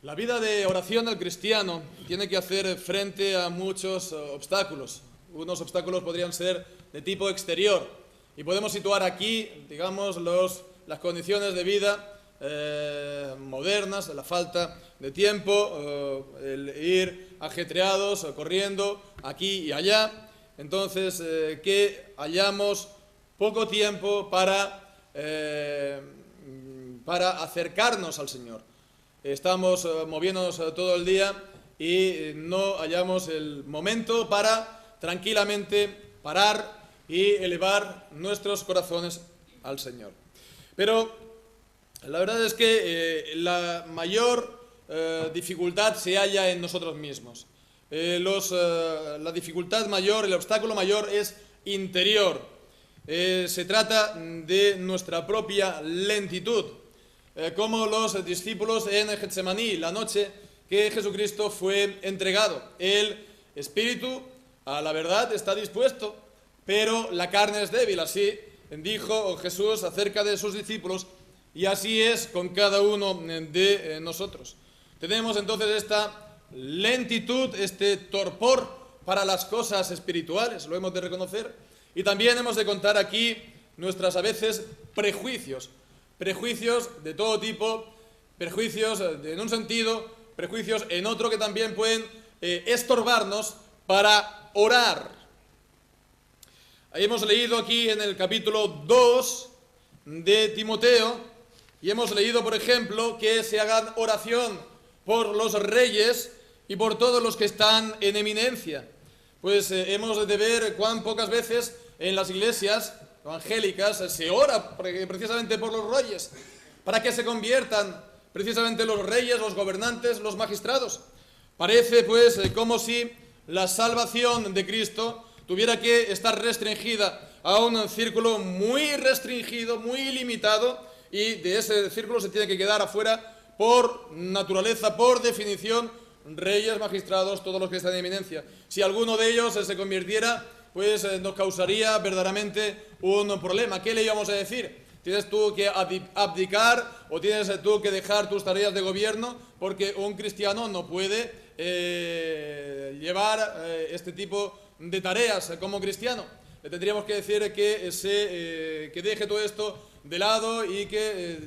La vida de oración del cristiano tiene que hacer frente a muchos obstáculos. Unos obstáculos podrían ser de tipo exterior y podemos situar aquí, digamos, las condiciones de vida modernas, la falta de tiempo, el ir ajetreados, corriendo aquí y allá. Entonces, que hayamos poco tiempo para acercarnos al Señor. Estamos moviéndonos todo el día y no hallamos el momento para tranquilamente parar y elevar nuestros corazones al Señor. Pero la verdad es que la mayor dificultad se halla en nosotros mismos. La dificultad mayor, el obstáculo mayor es interior. Se trata de nuestra propia lentitud. Como los discípulos en Getsemaní, la noche que Jesucristo fue entregado. El espíritu a la verdad está dispuesto, pero la carne es débil. Así dijo Jesús acerca de sus discípulos, y así es con cada uno de nosotros. Tenemos entonces esta lentitud, este torpor para las cosas espirituales, lo hemos de reconocer, y también hemos de contar aquí nuestras a veces prejuicios de todo tipo, prejuicios en un sentido, prejuicios en otro que también pueden estorbarnos para orar. Hemos leído aquí en el capítulo 2 de Timoteo y hemos leído, por ejemplo, que se hagan oración por los reyes y por todos los que están en eminencia. Pues hemos de ver cuán pocas veces en las iglesias evangélicas se ora precisamente por los reyes, para que se conviertan precisamente los reyes, los gobernantes, los magistrados. Parece pues como si la salvación de Cristo tuviera que estar restringida a un círculo muy restringido, muy limitado, y de ese círculo se tiene que quedar afuera por naturaleza, por definición, reyes, magistrados, todos los que están en eminencia. Si alguno de ellos se convirtiera, pues nos causaría verdaderamente un problema. ¿Qué le íbamos a decir? ¿Tienes tú que abdicar o tienes tú que dejar tus tareas de gobierno? Porque un cristiano no puede llevar este tipo de tareas como cristiano. Le tendríamos que decir que deje todo esto de lado y que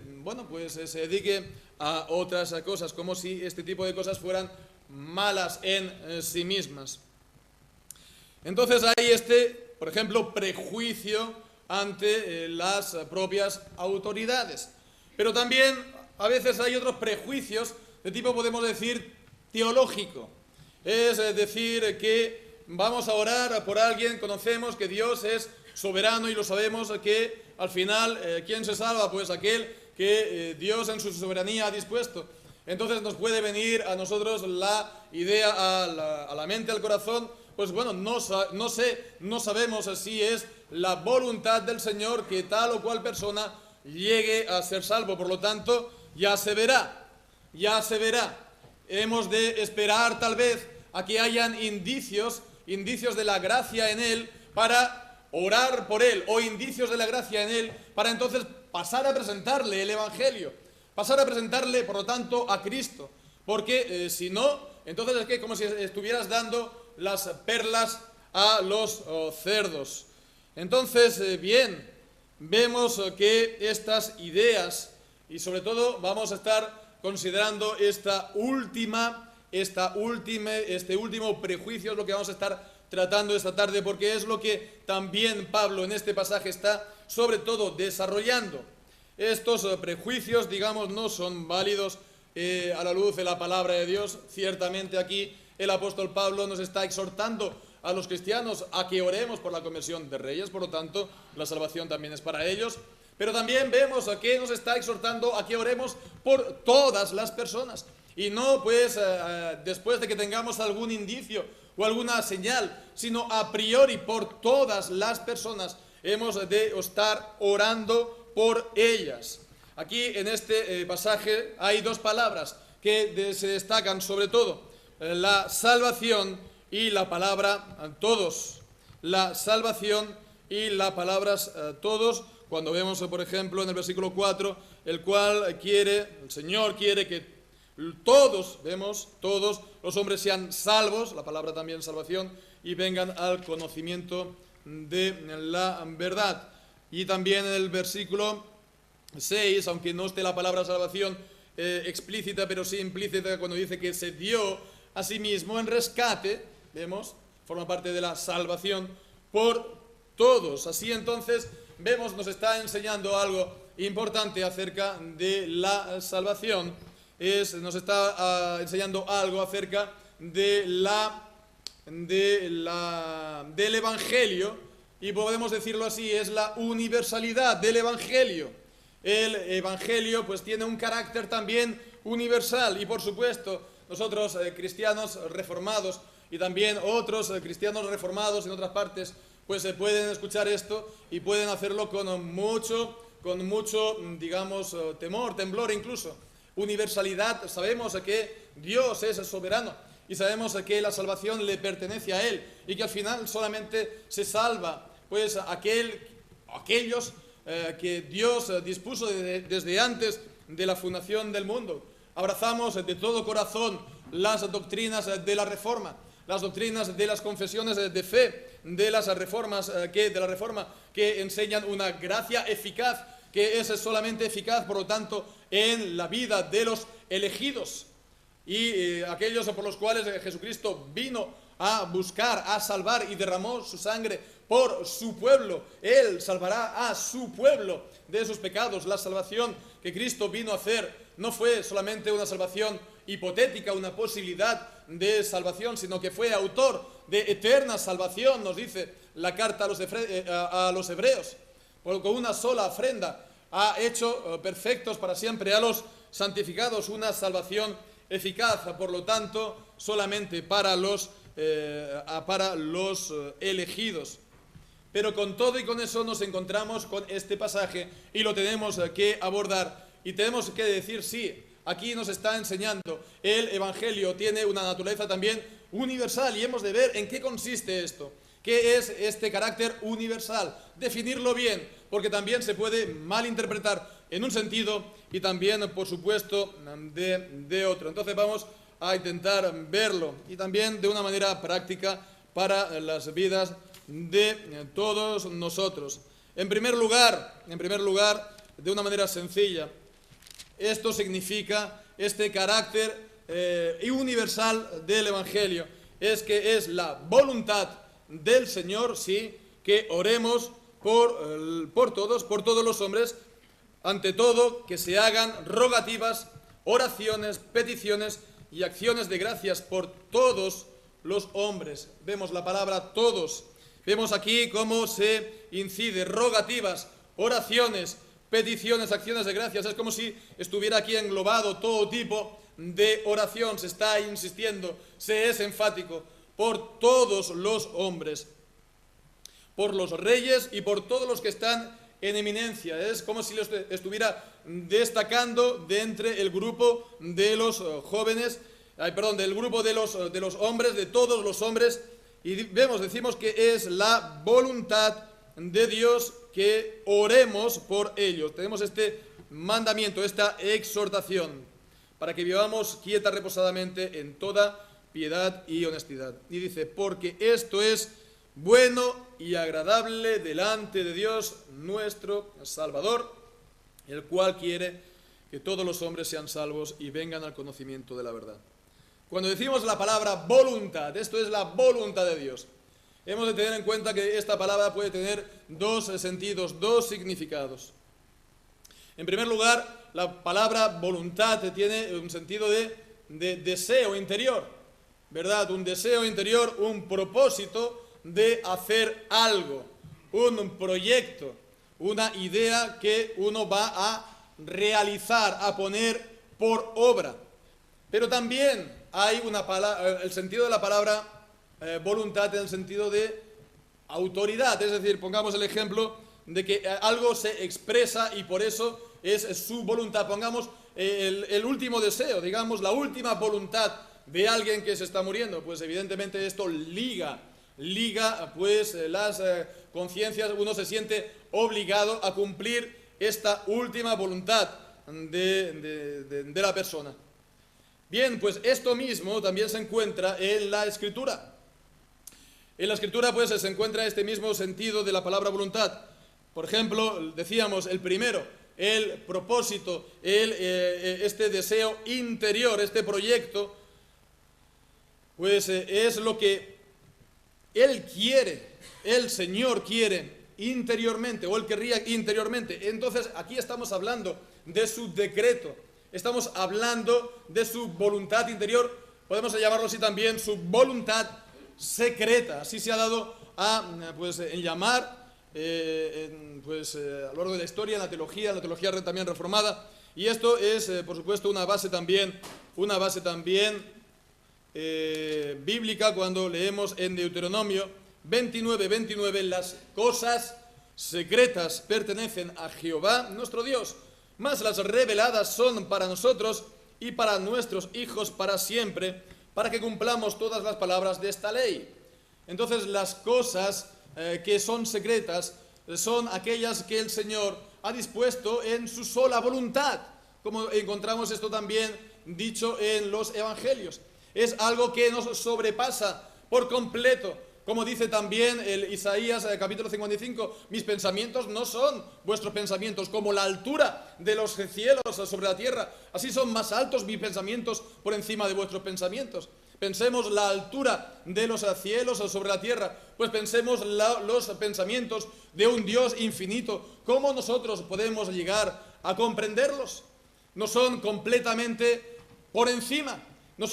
se dedique a otras cosas, como si este tipo de cosas fueran malas en sí mismas. Entonces hay por ejemplo, prejuicio ante las propias autoridades. Pero también a veces hay otros prejuicios de tipo, podemos decir, teológico. Es decir, que vamos a orar por alguien, conocemos que Dios es soberano y lo sabemos que al final, ¿quién se salva? Pues aquel que Dios en su soberanía ha dispuesto. Entonces nos puede venir a nosotros la idea a la mente, al corazón, pues bueno, no sabemos si es la voluntad del Señor que tal o cual persona llegue a ser salvo. Por lo tanto, ya se verá. Hemos de esperar tal vez a que hayan indicios de la gracia en él para orar por él, o indicios de la gracia en él para entonces pasar a presentarle el Evangelio, pasar a presentarle, por lo tanto, a Cristo. Porque si no, entonces es que como si estuvieras dando las perlas a los cerdos. Entonces, bien, vemos que estas ideas, y sobre todo vamos a estar considerando este último prejuicio, es lo que vamos a estar tratando esta tarde, porque es lo que también Pablo en este pasaje está sobre todo desarrollando. Estos prejuicios, digamos, no son válidos a la luz de la palabra de Dios. Ciertamente aquí el apóstol Pablo nos está exhortando a los cristianos a que oremos por la conversión de reyes, por lo tanto, la salvación también es para ellos. Pero también vemos a que nos está exhortando a que oremos por todas las personas. Y no, pues, después de que tengamos algún indicio o alguna señal, sino a priori por todas las personas hemos de estar orando por ellas. Aquí en este pasaje hay dos palabras que se destacan sobre todo. La salvación y la palabra todos. La salvación y la palabra todos, cuando vemos, por ejemplo, en el versículo 4, el Señor quiere que todos, vemos, todos los hombres sean salvos, la palabra también salvación, y vengan al conocimiento de la verdad. Y también en el versículo 6, aunque no esté la palabra salvación explícita, pero sí implícita, cuando dice que se dio a sí mismo en rescate, vemos, forma parte de la salvación por todos. Así entonces, vemos, nos está enseñando algo importante acerca de la salvación. Nos está enseñando algo acerca del Evangelio, y podemos decirlo así, es la universalidad del Evangelio. El Evangelio pues tiene un carácter también universal, y por supuesto nosotros cristianos reformados y también otros cristianos reformados en otras partes pues pueden escuchar esto y pueden hacerlo con mucho digamos temor, temblor incluso. Universalidad, sabemos que Dios es soberano y sabemos que la salvación le pertenece a Él y que al final solamente se salva pues aquellos que Dios dispuso desde antes de la fundación del mundo. Abrazamos de todo corazón las doctrinas de la Reforma, las doctrinas de las confesiones de fe, de las reformas de la Reforma, que enseñan una gracia eficaz, que es solamente eficaz, por lo tanto, en la vida de los elegidos y aquellos por los cuales Jesucristo vino a buscar, a salvar y derramó su sangre por su pueblo. Él salvará a su pueblo de sus pecados. La salvación que Cristo vino a hacer no fue solamente una salvación hipotética, una posibilidad de salvación, sino que fue autor de eterna salvación, nos dice la carta a los hebreos. Con una sola ofrenda ha hecho perfectos para siempre a los santificados, una salvación eficaz, por lo tanto, solamente para los elegidos. Pero con todo y con eso nos encontramos con este pasaje y lo tenemos que abordar y tenemos que decir sí. Aquí nos está enseñando, el Evangelio tiene una naturaleza también universal y hemos de ver en qué consiste esto. ¿Qué es este carácter universal? Definirlo bien, porque también se puede malinterpretar en un sentido y también, por supuesto, de otro. Entonces vamos a intentar verlo y también de una manera práctica para las vidas de todos nosotros. En primer lugar, de una manera sencilla, esto significa este carácter universal del Evangelio. Es que es la voluntad del Señor, sí, que oremos por todos los hombres, ante todo que se hagan rogativas, oraciones, peticiones y acciones de gracias por todos los hombres. Vemos la palabra todos. Vemos aquí cómo se incide rogativas, oraciones, peticiones, acciones de gracias. Es como si estuviera aquí englobado todo tipo de oración. Se está insistiendo, se es enfático por todos los hombres, por los reyes y por todos los que están en eminencia. Es como si los estuviera destacando de entre el grupo de los del grupo de los hombres, de todos los hombres. Y decimos que es la voluntad de Dios que oremos por ellos. Tenemos este mandamiento, esta exhortación, para que vivamos quieta, reposadamente en toda piedad y honestidad. Y dice, porque esto es bueno y agradable delante de Dios nuestro Salvador, el cual quiere que todos los hombres sean salvos y vengan al conocimiento de la verdad. Cuando decimos la palabra voluntad, esto es la voluntad de Dios. Hemos de tener en cuenta que esta palabra puede tener dos sentidos, dos significados. En primer lugar, la palabra voluntad tiene un sentido de deseo interior, ¿verdad? Un deseo interior, un propósito de hacer algo, un proyecto, una idea que uno va a realizar, a poner por obra. Pero también hay el sentido de la palabra voluntad en el sentido de autoridad, es decir, pongamos el ejemplo de que algo se expresa y por eso es su voluntad. Pongamos el último deseo, digamos, la última voluntad de alguien que se está muriendo, pues evidentemente esto liga pues las conciencias, uno se siente obligado a cumplir esta última voluntad de la persona. Bien, pues esto mismo también se encuentra en la Escritura. En la Escritura pues se encuentra este mismo sentido de la palabra voluntad. Por ejemplo, decíamos el primero, el propósito, este deseo interior, este proyecto, pues es lo que Él quiere, el Señor quiere interiormente, o Él querría interiormente. Entonces aquí estamos hablando de su decreto, estamos hablando de su voluntad interior, podemos llamarlo así también, su voluntad secreta. Así se ha dado a en llamar a lo largo de la historia, en la teología también reformada. Y esto es, por supuesto, una base también bíblica cuando leemos en Deuteronomio 29:29, las cosas secretas pertenecen a Jehová nuestro Dios, mas las reveladas son para nosotros y para nuestros hijos para siempre, para que cumplamos todas las palabras de esta ley. Entonces las cosas que son secretas son aquellas que el Señor ha dispuesto en su sola voluntad, como encontramos esto también dicho en los evangelios. Es algo que nos sobrepasa por completo. Como dice también el Isaías capítulo 55, mis pensamientos no son vuestros pensamientos, como la altura de los cielos sobre la tierra. Así son más altos mis pensamientos por encima de vuestros pensamientos. Pensemos la altura de los cielos sobre la tierra, pues pensemos los pensamientos de un Dios infinito. ¿Cómo nosotros podemos llegar a comprenderlos? No son completamente por encima, nos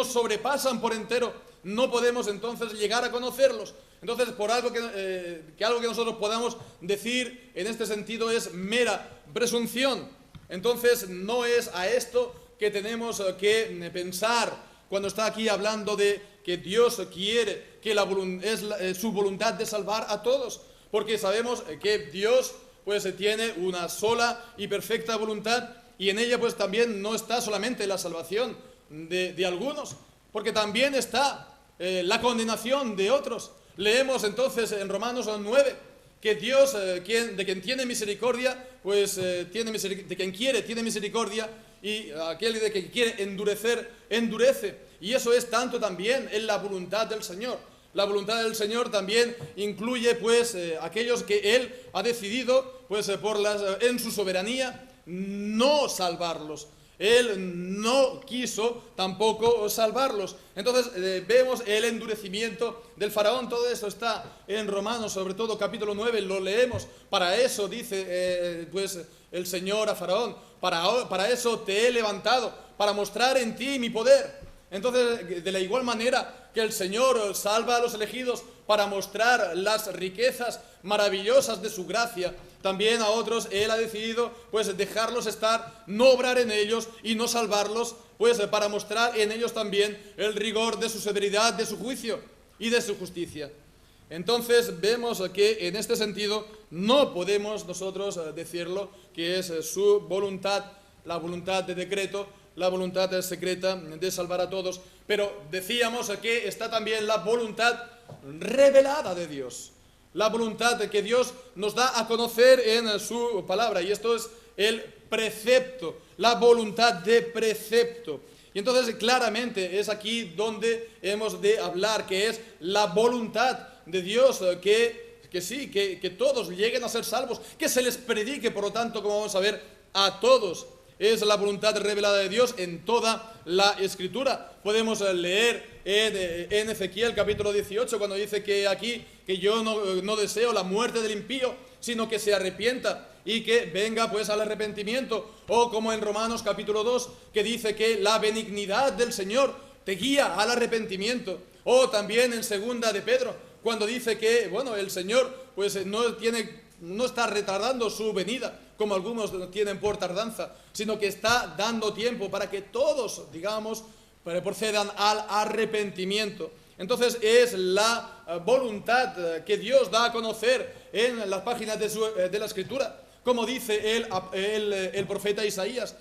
sobrepasan por entero. No podemos entonces llegar a conocerlos. Entonces, por algo algo que nosotros podamos decir en este sentido es mera presunción. Entonces, no es a esto que tenemos que pensar cuando está aquí hablando de que Dios quiere, que es su voluntad de salvar a todos. Porque sabemos que Dios pues tiene una sola y perfecta voluntad, y en ella pues también no está solamente la salvación de algunos, porque también está la condenación de otros. Leemos entonces en Romanos 9 que Dios, de quien tiene misericordia, pues de quien quiere tiene misericordia, y aquel de que quiere endurecer, endurece. Y eso es tanto también en la voluntad del Señor. La voluntad del Señor también incluye pues aquellos que Él ha decidido pues en su soberanía no salvarlos. Él no quiso tampoco salvarlos. Entonces vemos el endurecimiento del faraón. Todo eso está en Romanos, sobre todo capítulo 9, lo leemos. Para eso dice pues el Señor a faraón, para eso te he levantado, para mostrar en ti mi poder. Entonces, de la igual manera que el Señor salva a los elegidos para mostrar las riquezas maravillosas de su gracia, también a otros Él ha decidido pues dejarlos estar, no obrar en ellos y no salvarlos, pues para mostrar en ellos también el rigor de su severidad, de su juicio y de su justicia. Entonces vemos que en este sentido no podemos nosotros decirlo que es su voluntad, la voluntad de decreto, la voluntad secreta de salvar a todos, pero decíamos que está también la voluntad revelada de Dios, la voluntad que Dios nos da a conocer en su palabra, y esto es el precepto, la voluntad de precepto. Y entonces claramente es aquí donde hemos de hablar, que es la voluntad de Dios, que todos lleguen a ser salvos, que se les predique, por lo tanto, como vamos a ver, a todos. Es la voluntad revelada de Dios en toda la Escritura. Podemos leer en Ezequiel capítulo 18, cuando dice que aquí, que yo no deseo la muerte del impío, sino que se arrepienta y que venga pues al arrepentimiento. O como en Romanos capítulo 2, que dice que la benignidad del Señor te guía al arrepentimiento. O también en segunda de Pedro, cuando dice que, el Señor pues no está retardando su venida, como algunos tienen por tardanza, sino que está dando tiempo para que todos, procedan al arrepentimiento. Entonces es la voluntad que Dios da a conocer en las páginas de la Escritura, como dice el profeta Isaías,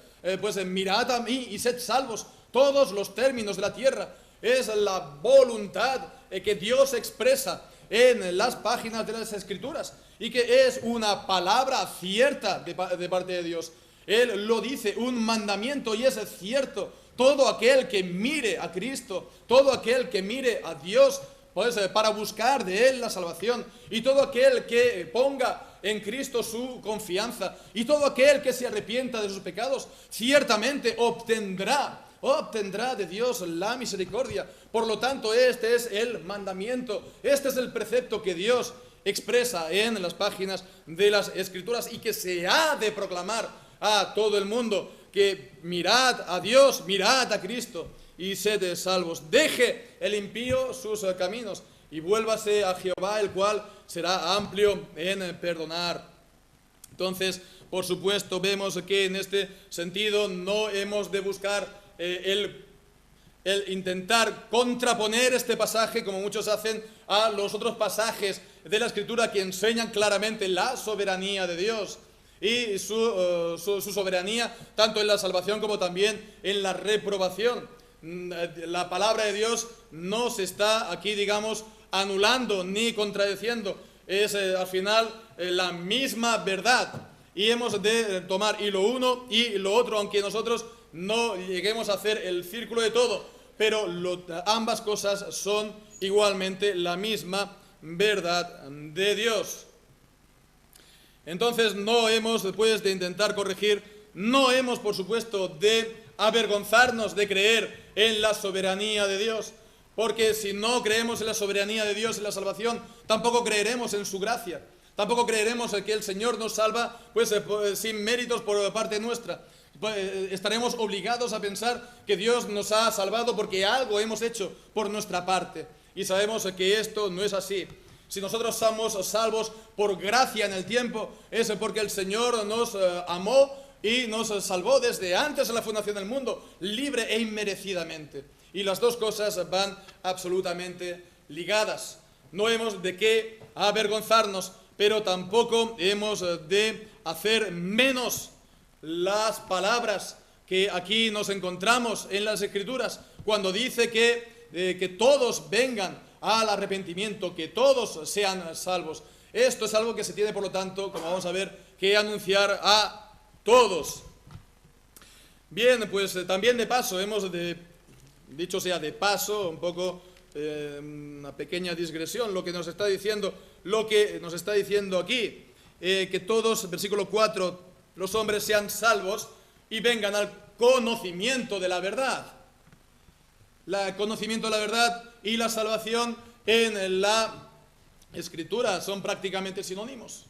mirad a mí y sed salvos todos los términos de la tierra. Es la voluntad que Dios expresa en las páginas de las Escrituras, y que es una palabra cierta de parte de Dios. Él lo dice, un mandamiento, y es cierto, todo aquel que mire a Cristo, todo aquel que mire a Dios, pues para buscar de Él la salvación, y todo aquel que ponga en Cristo su confianza, y todo aquel que se arrepienta de sus pecados, ciertamente obtendrá de Dios la misericordia. Por lo tanto, este es el mandamiento, este es el precepto que Dios expresa en las páginas de las Escrituras y que se ha de proclamar a todo el mundo, que mirad a Dios, mirad a Cristo y sed salvos. Deje el impío sus caminos y vuélvase a Jehová, el cual será amplio en perdonar. Entonces, por supuesto, vemos que en este sentido no hemos de buscar el intentar contraponer este pasaje, como muchos hacen, a los otros pasajes de la Escritura que enseñan claramente la soberanía de Dios y su soberanía tanto en la salvación como también en la reprobación. La palabra de Dios no se está aquí, digamos, anulando ni contradiciendo. Es al final la misma verdad, y hemos de tomar y lo uno y lo otro, aunque nosotros no lleguemos a hacer el círculo de todo, pero ambas cosas son igualmente la misma verdad de Dios. Entonces no hemos, después de intentar corregir, no hemos, por supuesto, de avergonzarnos de creer en la soberanía de Dios, porque si no creemos en la soberanía de Dios en la salvación, tampoco creeremos en su gracia, tampoco creeremos en que el Señor nos salva sin méritos por parte nuestra. Estaremos obligados a pensar que Dios nos ha salvado porque algo hemos hecho por nuestra parte, y sabemos que esto no es así. Si nosotros somos salvos por gracia en el tiempo, es porque el Señor nos amó y nos salvó desde antes de la fundación del mundo, libre e inmerecidamente. Y las dos cosas van absolutamente ligadas. No hemos de qué avergonzarnos, pero tampoco hemos de hacer menos las palabras que aquí nos encontramos en las Escrituras, cuando dice que todos vengan al arrepentimiento, que todos sean salvos. Esto es algo que se tiene, por lo tanto, como vamos a ver, que anunciar a todos. Bien, pues también de paso, dicho sea de paso, un poco una pequeña digresión, lo que nos está diciendo aquí, que todos, versículo 4, los hombres sean salvos y vengan al conocimiento de la verdad. El conocimiento de la verdad y la salvación en la Escritura son prácticamente sinónimos.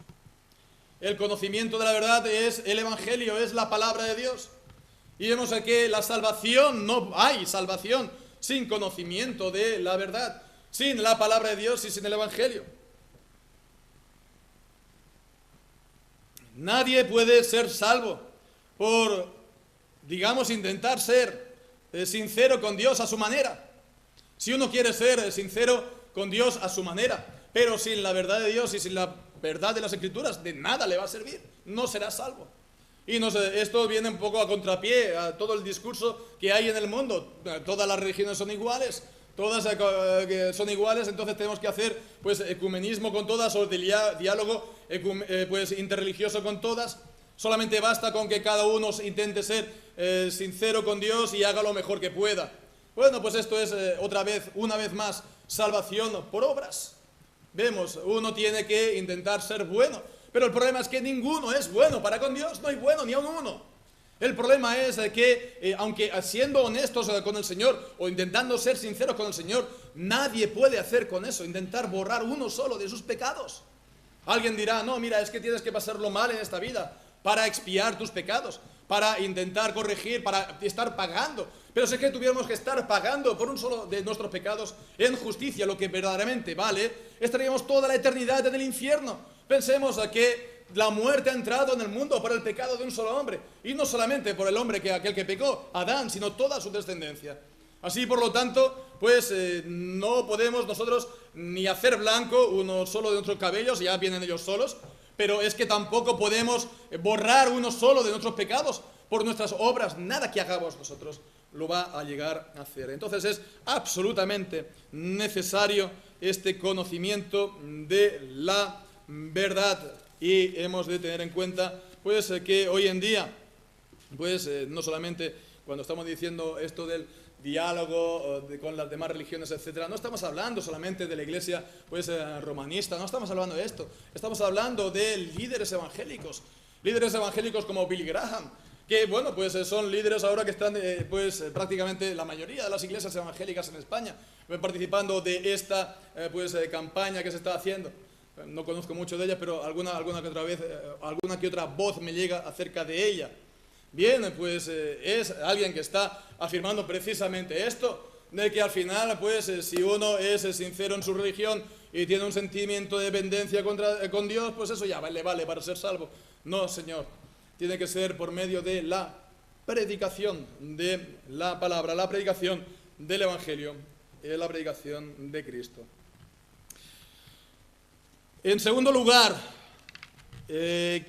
El conocimiento de la verdad es el Evangelio, es la palabra de Dios. Y vemos que la salvación, no hay salvación sin conocimiento de la verdad, sin la palabra de Dios y sin el Evangelio. Nadie puede ser salvo por, digamos, intentar ser sincero con Dios a su manera. Si uno quiere ser sincero con Dios a su manera, pero sin la verdad de Dios y sin la verdad de las Escrituras, de nada le va a servir, no será salvo. Y esto viene un poco a contrapié a todo el discurso que hay en el mundo. Todas las religiones son iguales, todas son iguales, entonces tenemos que hacer ecumenismo con todas, o diálogo interreligioso con todas. Solamente basta con que cada uno intente ser sincero con Dios y haga lo mejor que pueda. Bueno, pues esto es una vez más, salvación por obras. Vemos, uno tiene que intentar ser bueno, pero el problema es que ninguno es bueno para con Dios, no hay bueno ni a uno. El problema es que, aunque siendo honestos con el Señor o intentando ser sinceros con el Señor, nadie puede hacer con eso, intentar borrar uno solo de sus pecados. Alguien dirá, no, mira, es que tienes que pasarlo mal en esta vida para expiar tus pecados, para intentar corregir, para estar pagando. Pero si es que tuviéramos que estar pagando por un solo de nuestros pecados en justicia, lo que verdaderamente vale, estaríamos toda la eternidad en el infierno. Pensemos que la muerte ha entrado en el mundo por el pecado de un solo hombre, y no solamente por el hombre aquel que pecó, Adán, sino toda su descendencia. Así, por lo tanto, no podemos nosotros ni hacer blanco uno solo de nuestros cabellos, ya vienen ellos solos, pero es que tampoco podemos borrar uno solo de nuestros pecados por nuestras obras. Nada que hagamos nosotros lo va a llegar a hacer. Entonces es absolutamente necesario este conocimiento de la verdad, y hemos de tener en cuenta que hoy en día no solamente Cuando estamos diciendo esto del diálogo con las demás religiones, etcétera, no estamos hablando solamente de la iglesia pues romanista, no estamos hablando de esto, estamos hablando de líderes evangélicos como Billy Graham, que bueno, pues son líderes ahora que están pues prácticamente la mayoría de las iglesias evangélicas en España participando de esta campaña que se está haciendo. No conozco mucho de ella, pero alguna que otra vez, alguna que otra voz me llega acerca de ella. Bien, pues es alguien que está afirmando precisamente esto, de que al final, pues si uno es sincero en su religión y tiene un sentimiento de dependencia con Dios, pues eso ya le vale para ser salvo. No, Señor, tiene que ser por medio de la predicación de la palabra, la predicación del Evangelio, la predicación de Cristo. En segundo lugar, que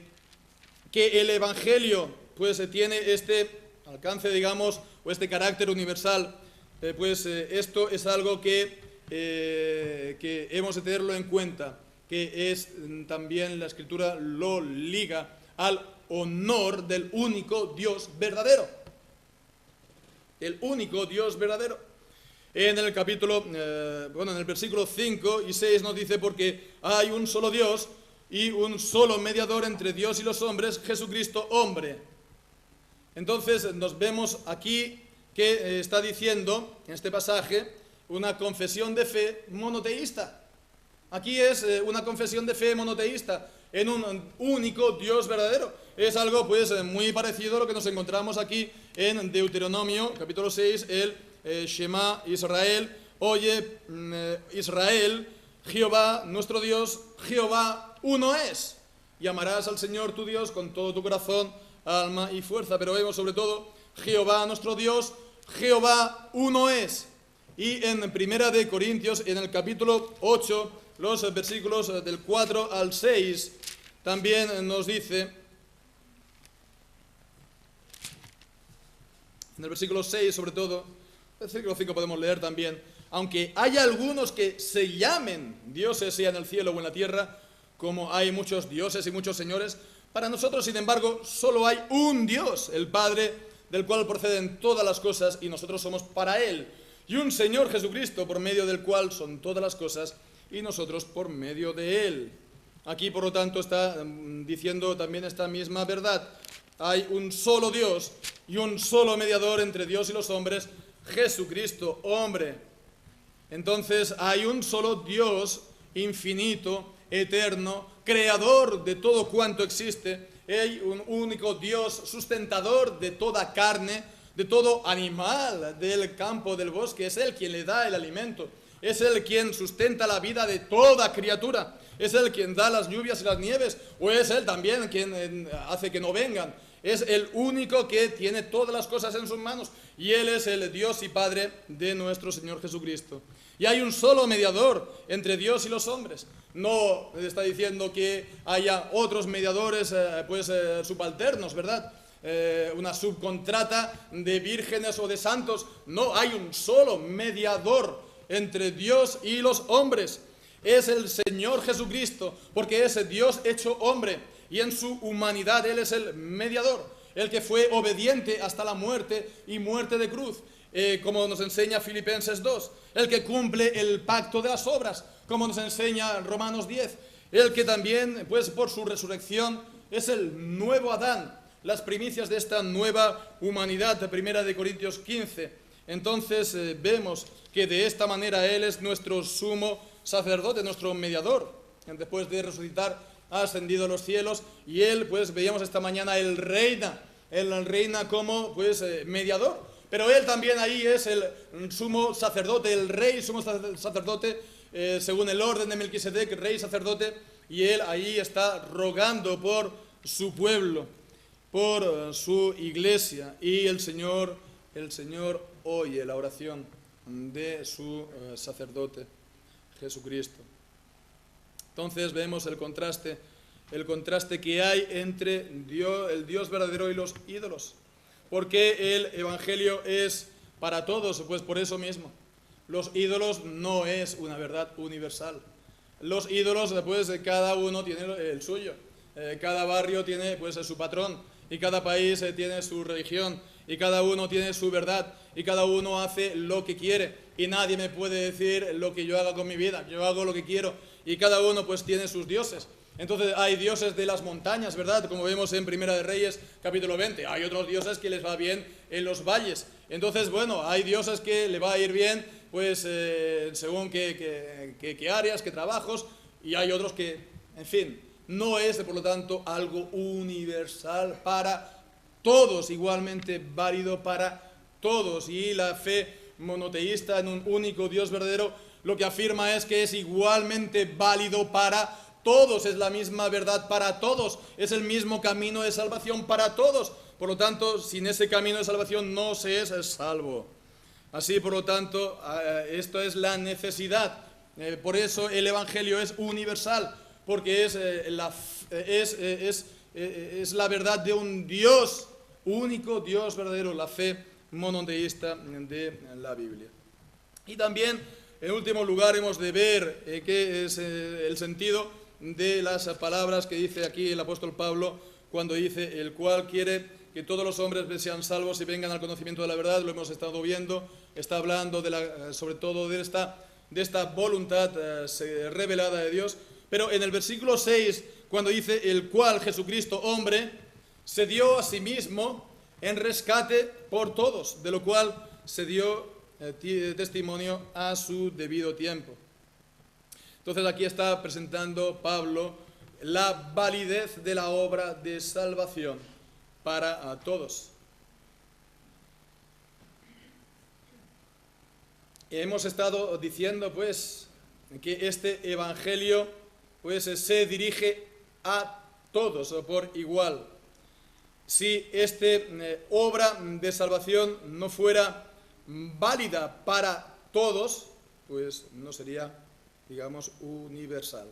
el Evangelio pues tiene este alcance, digamos, o este carácter universal, esto es algo que hemos de tenerlo en cuenta, que es también la Escritura lo liga al honor del único Dios verdadero. El único Dios verdadero. En el capítulo, en el versículo 5 y 6 nos dice: porque hay un solo Dios y un solo mediador entre Dios y los hombres, Jesucristo hombre. Entonces nos vemos aquí que está diciendo, en este pasaje, una confesión de fe monoteísta. Aquí es una confesión de fe monoteísta, en un único Dios verdadero. Es algo pues muy parecido a lo que nos encontramos aquí en Deuteronomio, capítulo 6, el Shema Israel, oye Israel, Jehová nuestro Dios, Jehová uno es, y amarás al Señor tu Dios con todo tu corazón, alma y fuerza. Pero vemos sobre todo Jehová nuestro Dios, Jehová uno es. Y en Primera de Corintios, en el capítulo 8, los versículos del 4 al 6, también nos dice, en el versículo 6 sobre todo, el versículo 5 podemos leer también: aunque haya algunos que se llamen dioses, sea en el cielo o en la tierra, como hay muchos dioses y muchos señores, para nosotros, sin embargo, solo hay un Dios, el Padre, del cual proceden todas las cosas, y nosotros somos para Él, y un Señor Jesucristo, por medio del cual son todas las cosas, y nosotros por medio de Él. Aquí, por lo tanto, está diciendo también esta misma verdad. Hay un solo Dios y un solo mediador entre Dios y los hombres, Jesucristo, hombre. Entonces hay un solo Dios infinito, eterno, creador de todo cuanto existe. Hay un único Dios sustentador de toda carne, de todo animal del campo, del bosque. Es Él quien le da el alimento. Es Él quien sustenta la vida de toda criatura. Es Él quien da las lluvias y las nieves. O es Él también quien hace que no vengan. Es el único que tiene todas las cosas en sus manos. Y Él es el Dios y Padre de nuestro Señor Jesucristo. Y hay un solo mediador entre Dios y los hombres. No está diciendo que haya otros mediadores subalternos, ¿verdad? Una subcontrata de vírgenes o de santos. No, hay un solo mediador entre Dios y los hombres. Es el Señor Jesucristo, porque es Dios hecho hombre, y en su humanidad Él es el mediador, el que fue obediente hasta la muerte y muerte de cruz, como nos enseña Filipenses 2, el que cumple el pacto de las obras, como nos enseña Romanos 10, el que también, pues por su resurrección, es el nuevo Adán, las primicias de esta nueva humanidad, de Primera de Corintios 15. Entonces vemos que de esta manera Él es nuestro sumo sacerdote, nuestro mediador, después de resucitar, ha ascendido a los cielos, y Él, pues veíamos esta mañana, Él reina como mediador, pero Él también ahí es el sumo sacerdote, el rey sumo sacerdote, según el orden de Melquisedec, rey sacerdote, y Él ahí está rogando por su pueblo, por su iglesia, y el Señor oye la oración de su sacerdote, Jesucristo. Entonces vemos el contraste que hay entre el Dios verdadero y los ídolos. Porque el Evangelio es para todos, pues por eso mismo. Los ídolos no es una verdad universal. Los ídolos, pues cada uno tiene el suyo. Cada barrio tiene pues su patrón, y cada país tiene su religión, y cada uno tiene su verdad, y cada uno hace lo que quiere, y nadie me puede decir lo que yo haga con mi vida. Yo hago lo que quiero, y cada uno pues tiene sus dioses. Entonces hay dioses de las montañas, ¿verdad? Como vemos en Primera de Reyes, capítulo 20. Hay otros dioses que les va bien en los valles. Entonces, bueno, hay dioses que le va a ir bien, pues, según qué áreas, qué trabajos, y hay otros que, en fin, no es, por lo tanto, algo universal para todos, igualmente válido para todos. Y la fe monoteísta en un único Dios verdadero lo que afirma es que es igualmente válido para todos, es la misma verdad para todos, es el mismo camino de salvación para todos. Por lo tanto, sin ese camino de salvación no se es salvo. Así, por lo tanto, esto es la necesidad. Por eso el Evangelio es universal, porque es la verdad de un Dios único, Dios verdadero, la fe monoteísta de la Biblia. Y también, en último lugar, hemos de ver qué es el sentido de las palabras que dice aquí el apóstol Pablo cuando dice: el cual quiere que todos los hombres sean salvos y vengan al conocimiento de la verdad. Lo hemos estado viendo, está hablando sobre todo de esta voluntad revelada de Dios. Pero en el versículo 6, cuando dice: el cual Jesucristo, hombre, se dio a sí mismo en rescate por todos, de lo cual se dio testimonio a su debido tiempo. Entonces aquí está presentando Pablo la validez de la obra de salvación para todos. Hemos estado diciendo pues que este evangelio pues se dirige a todos por igual. Si esta obra de salvación no fuera válida para todos, pues no sería, digamos, universal.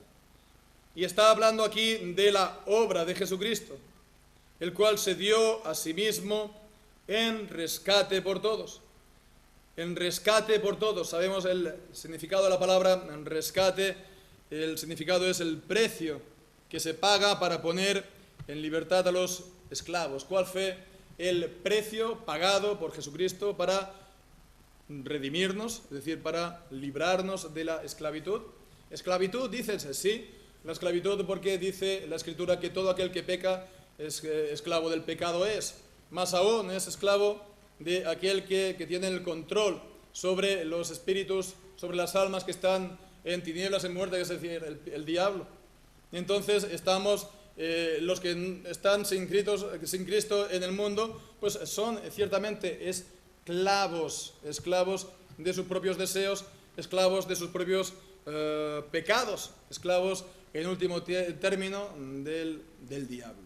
Y está hablando aquí de la obra de Jesucristo, el cual se dio a sí mismo en rescate por todos. En rescate por todos. Sabemos el significado de la palabra en rescate. El significado es el precio que se paga para poner en libertad a los esclavos. ¿Cuál fue el precio pagado por Jesucristo para redimirnos, es decir, para librarnos de la esclavitud? Esclavitud, dícense, sí, la esclavitud porque dice la Escritura que todo aquel que peca es esclavo del pecado es. Más aún, es esclavo de aquel que tiene el control sobre los espíritus, sobre las almas que están en tinieblas, en muerte, es decir, el diablo. Entonces estamos, los que están sin Cristo en el mundo, pues son ciertamente esclavos de sus propios deseos, esclavos de sus propios pecados, esclavos en último término del diablo.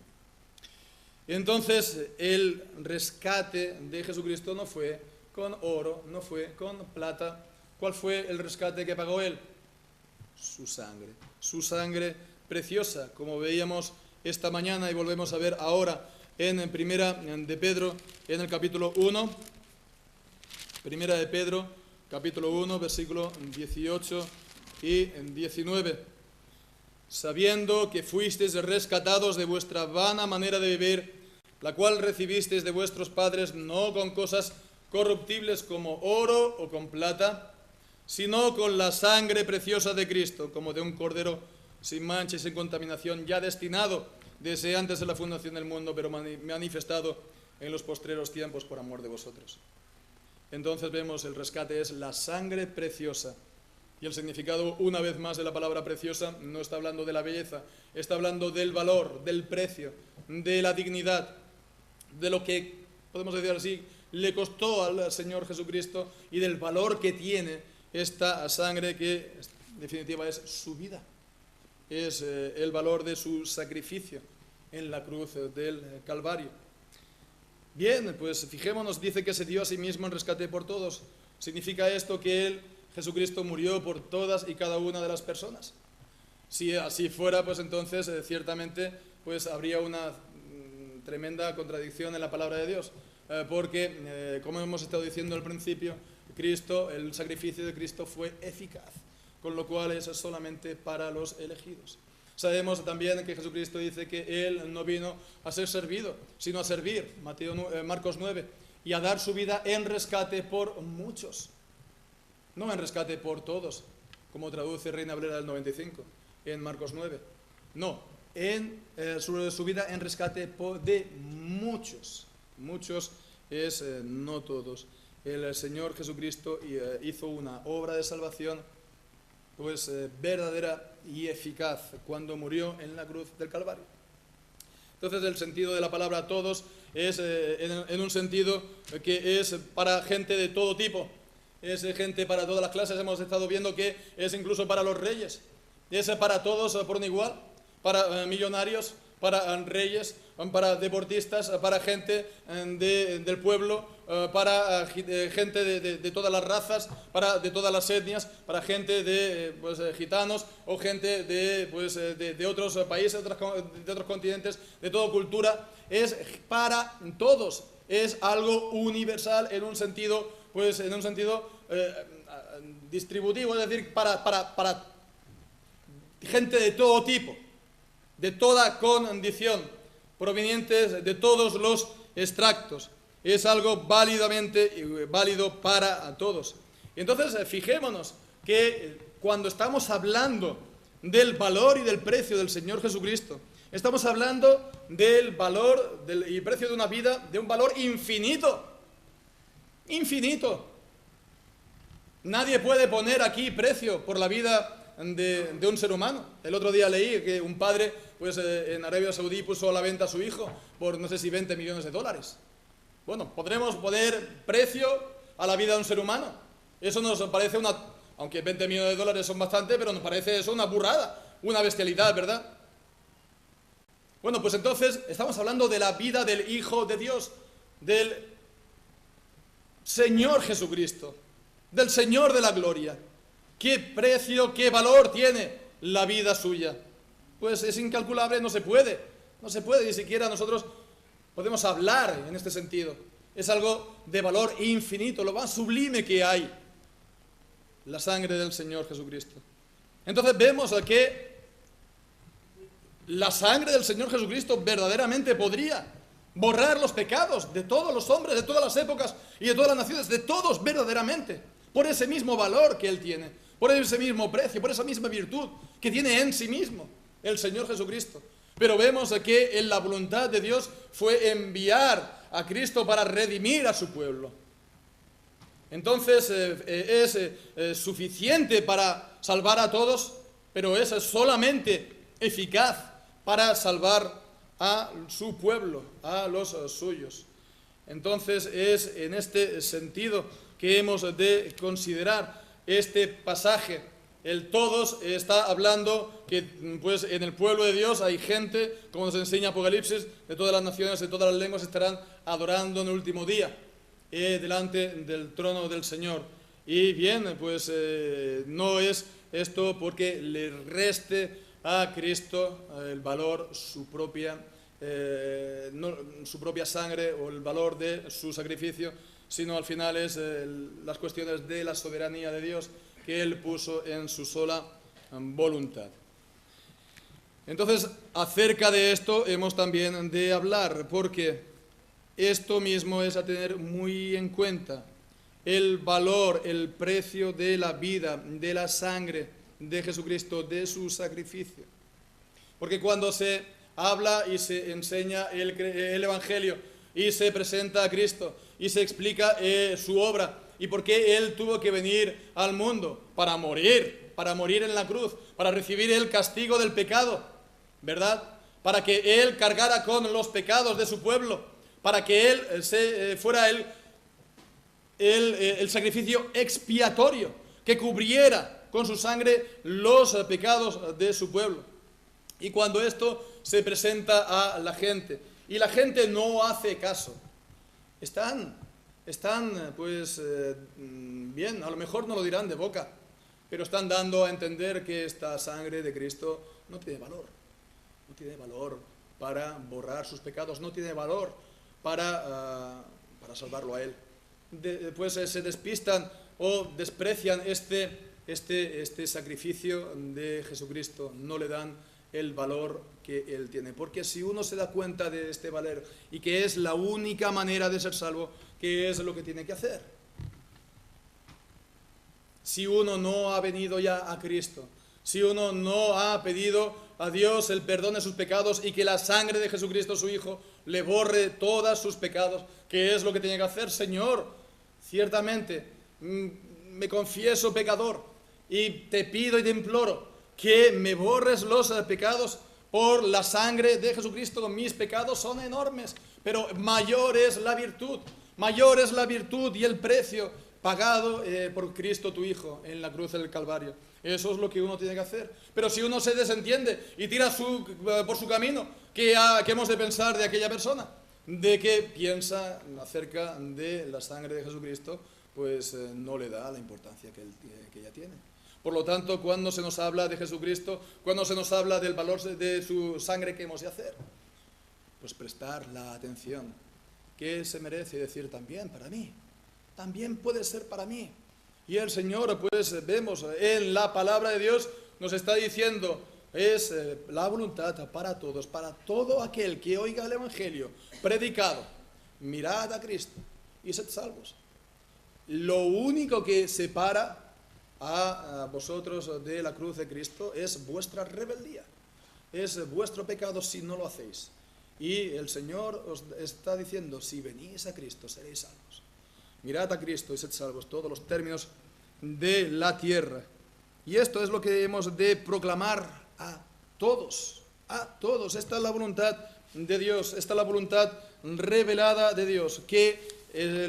Entonces el rescate de Jesucristo no fue con oro, no fue con plata. ¿Cuál fue el rescate que pagó Él? Su sangre preciosa, como veíamos esta mañana y volvemos a ver ahora en Primera de Pedro, en el capítulo 1, Primera de Pedro, capítulo 1, versículo 18 y 19. Sabiendo que fuisteis rescatados de vuestra vana manera de vivir, la cual recibisteis de vuestros padres, no con cosas corruptibles como oro o con plata, sino con la sangre preciosa de Cristo, como de un cordero sin mancha y sin contaminación, ya destinado desde antes de la fundación del mundo, pero manifestado en los postreros tiempos por amor de vosotros. Entonces vemos, el rescate es la sangre preciosa. Y el significado, una vez más, de la palabra preciosa no está hablando de la belleza, está hablando del valor, del precio, de la dignidad, de lo que, podemos decir así, le costó al Señor Jesucristo y del valor que tiene esta sangre que, en definitiva, es su vida. Es el valor de su sacrificio en la cruz del Calvario. Bien, pues fijémonos, dice que se dio a sí mismo en rescate por todos. ¿Significa esto que Él, Jesucristo, murió por todas y cada una de las personas? Si así fuera, pues entonces ciertamente pues habría una tremenda contradicción en la palabra de Dios, porque como hemos estado diciendo al principio, el sacrificio de Cristo fue eficaz, con lo cual es solamente para los elegidos. Sabemos también que Jesucristo dice que Él no vino a ser servido, sino a servir, Marcos 9, y a dar su vida en rescate por muchos. No en rescate por todos, como traduce Reina Valera del 95 en Marcos 9. No, en su vida en rescate de muchos. Muchos es no todos. El Señor Jesucristo hizo una obra de salvación pues verdadera y eficaz cuando murió en la cruz del Calvario. Entonces el sentido de la palabra todos es en un sentido que es para gente de todo tipo, es gente para todas las clases. Hemos estado viendo que es incluso para los reyes, es para todos por igual, para millonarios, para reyes, para deportistas, para gente del pueblo, para gente de todas las razas, de todas las etnias, para gente de gitanos o gente de otros países, de otros continentes, de toda cultura. Es para todos, es algo universal en un sentido, distributivo, es decir, para gente de todo tipo, de toda condición, provenientes de todos los extractos. Es algo válido para todos. Y entonces fijémonos que cuando estamos hablando del valor y del precio del Señor Jesucristo, estamos hablando del valor y precio de una vida, de un valor infinito. Infinito. Nadie puede poner aquí precio por la vida de un ser humano. El otro día leí que un padre en Arabia Saudí puso a la venta a su hijo por no sé si 20 millones de dólares. Bueno, ¿podremos poner precio a la vida de un ser humano? Eso nos parece aunque 20 millones de dólares son bastante, pero nos parece eso una burrada, una bestialidad, ¿verdad? Bueno, pues entonces estamos hablando de la vida del Hijo de Dios, del Señor Jesucristo, del Señor de la gloria. ¿Qué precio, qué valor tiene la vida suya? Pues es incalculable, no se puede, ni siquiera nosotros podemos hablar en este sentido. Es algo de valor infinito, lo más sublime que hay, la sangre del Señor Jesucristo. Entonces vemos que la sangre del Señor Jesucristo verdaderamente podría borrar los pecados de todos los hombres, de todas las épocas y de todas las naciones, de todos verdaderamente, por ese mismo valor que Él tiene, por ese mismo precio, por esa misma virtud que tiene en sí mismo el Señor Jesucristo. Pero vemos que en la voluntad de Dios fue enviar a Cristo para redimir a su pueblo. Entonces es suficiente para salvar a todos, pero es solamente eficaz para salvar a su pueblo, a los suyos. Entonces es en este sentido que hemos de considerar este pasaje. El todos está hablando que pues en el pueblo de Dios hay gente, como nos enseña Apocalipsis, de todas las naciones, de todas las lenguas estarán adorando en el último día delante del trono del Señor. Y bien, pues no es esto porque le reste a Cristo el valor, su propia sangre o el valor de su sacrificio, sino al final es las cuestiones de la soberanía de Dios que Él puso en su sola voluntad. Entonces, acerca de esto hemos también de hablar, porque esto mismo es a tener muy en cuenta, el valor, el precio de la vida, de la sangre de Jesucristo, de su sacrificio. Porque cuando se habla y se enseña el Evangelio y se presenta a Cristo y se explica su obra y por qué Él tuvo que venir al mundo para morir en la cruz, para recibir el castigo del pecado, ¿verdad? Para que Él cargara con los pecados de su pueblo, para que Él fuera el sacrificio expiatorio que cubriera con su sangre los pecados de su pueblo. Y cuando esto se presenta a la gente y la gente no hace caso, están pues bien, a lo mejor no lo dirán de boca, pero están dando a entender que esta sangre de Cristo no tiene valor para borrar sus pecados, no tiene valor para salvarlo a Él. Pues se despistan o desprecian este sacrificio de Jesucristo, no le dan el valor que Él tiene. Porque si uno se da cuenta de este valor y que es la única manera de ser salvo, qué es lo que tiene que hacer. Si uno no ha venido ya a Cristo, si uno no ha pedido a Dios el perdón de sus pecados y que la sangre de Jesucristo, su Hijo, le borre todos sus pecados, ¿qué es lo que tiene que hacer? Señor, ciertamente me confieso pecador y te pido y te imploro que me borres los pecados por la sangre de Jesucristo. Mis pecados son enormes, pero mayor es la virtud y el precio pagado por Cristo tu Hijo en la cruz del Calvario. Eso es lo que uno tiene que hacer. Pero si uno se desentiende y tira por su camino, ¿qué hemos de pensar de aquella persona? De que piensa acerca de la sangre de Jesucristo, pues no le da la importancia que ella tiene. Por lo tanto, cuando se nos habla de Jesucristo, cuando se nos habla del valor de su sangre, ¿qué hemos de hacer? Pues prestar la atención que se merece, decir también para mí, también puede ser para mí. Y el Señor, pues vemos en la palabra de Dios, nos está diciendo, es la voluntad para todos, para todo aquel que oiga el Evangelio predicado. Mirad a Cristo y sed salvos. Lo único que separa a vosotros de la cruz de Cristo es vuestra rebeldía, es vuestro pecado si no lo hacéis. Y el Señor os está diciendo, si venís a Cristo seréis salvos. Mirad a Cristo y sed salvos, todos los términos de la tierra. Y esto es lo que hemos de proclamar a todos, a todos. Esta es la voluntad de Dios, esta es la voluntad revelada de Dios, que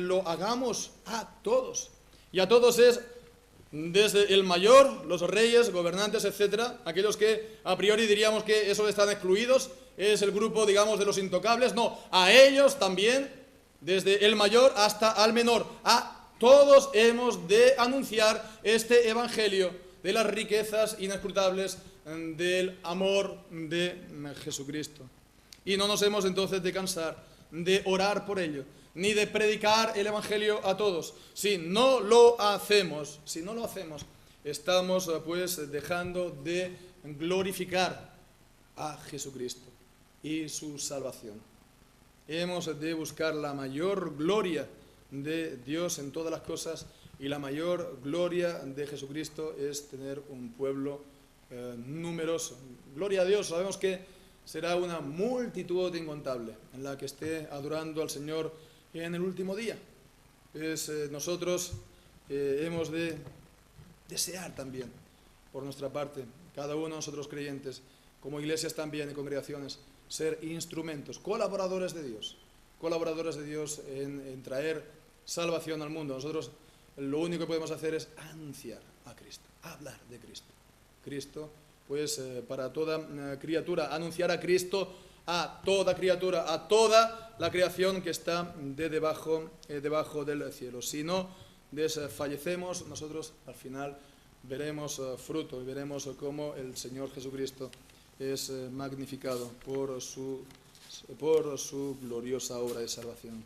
lo hagamos a todos. Y a todos es desde el mayor, los reyes, gobernantes, etcétera, aquellos que a priori diríamos que esos están excluidos, es el grupo, digamos, de los intocables. No, a ellos también, desde el mayor hasta al menor, a todos hemos de anunciar este evangelio de las riquezas inescrutables del amor de Jesucristo. Y no nos hemos entonces de cansar de orar por ello, ni de predicar el evangelio a todos. Si no lo hacemos, estamos pues dejando de glorificar a Jesucristo y su salvación. Hemos de buscar la mayor gloria de Dios en todas las cosas, y la mayor gloria de Jesucristo es tener un pueblo numeroso. Gloria a Dios, sabemos que será una multitud incontable en la que esté adorando al Señor en el último día. Nosotros hemos de desear también, por nuestra parte, cada uno de nosotros creyentes, como iglesias también y congregaciones, ser instrumentos, colaboradores de Dios en traer salvación al mundo. Nosotros lo único que podemos hacer es anunciar a Cristo, hablar de Cristo. Cristo, pues para toda criatura, anunciar a Cristo a toda criatura, a toda la creación que está debajo del cielo. Si no desfallecemos, nosotros al final veremos fruto y veremos cómo el Señor Jesucristo es magnificado por su gloriosa obra de salvación.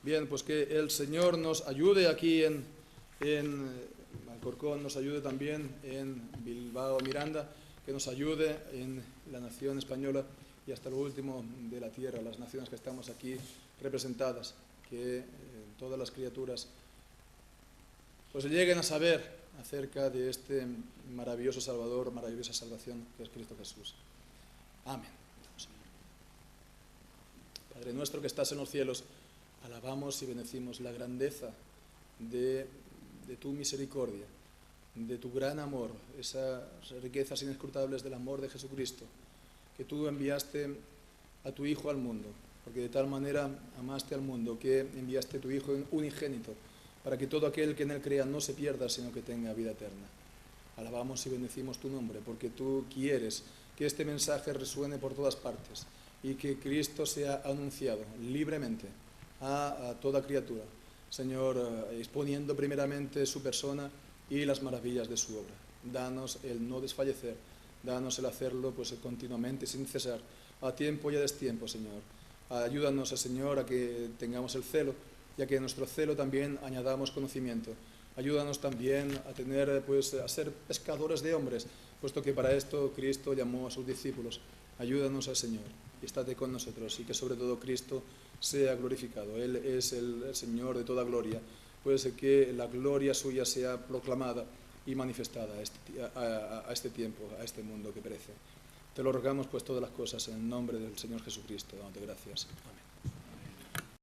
Bien, pues que el Señor nos ayude aquí en Alcorcón, nos ayude también en Bilbao, Miranda, que nos ayude en la nación española y hasta lo último de la tierra, las naciones que estamos aquí representadas, que todas las criaturas pues lleguen a saber acerca de este maravilloso Salvador, maravillosa salvación que es Cristo Jesús. Amén. Padre nuestro que estás en los cielos, alabamos y bendecimos la grandeza de tu misericordia, de tu gran amor, esas riquezas inescrutables del amor de Jesucristo, que tú enviaste a tu Hijo al mundo, porque de tal manera amaste al mundo que enviaste a tu Hijo unigénito, para que todo aquel que en él crea no se pierda, sino que tenga vida eterna. Alabamos y bendecimos tu nombre, porque tú quieres que este mensaje resuene por todas partes y que Cristo sea anunciado libremente a toda criatura, Señor, exponiendo primeramente su persona y las maravillas de su obra. Danos el no desfallecer, danos el hacerlo pues continuamente, sin cesar, a tiempo y a destiempo, Señor. Ayúdanos, Señor, a que tengamos el celo, y a que en nuestro celo también añadamos conocimiento. Ayúdanos también a tener, pues, a ser pescadores de hombres, puesto que para esto Cristo llamó a sus discípulos. Ayúdanos, Señor, y estate con nosotros, y que sobre todo Cristo sea glorificado. Él es el Señor de toda gloria. Puede ser que la gloria suya sea proclamada y manifestada a este tiempo, a este mundo que perece. Te lo rogamos pues todas las cosas en el nombre del Señor Jesucristo, dándote gracias. Amén.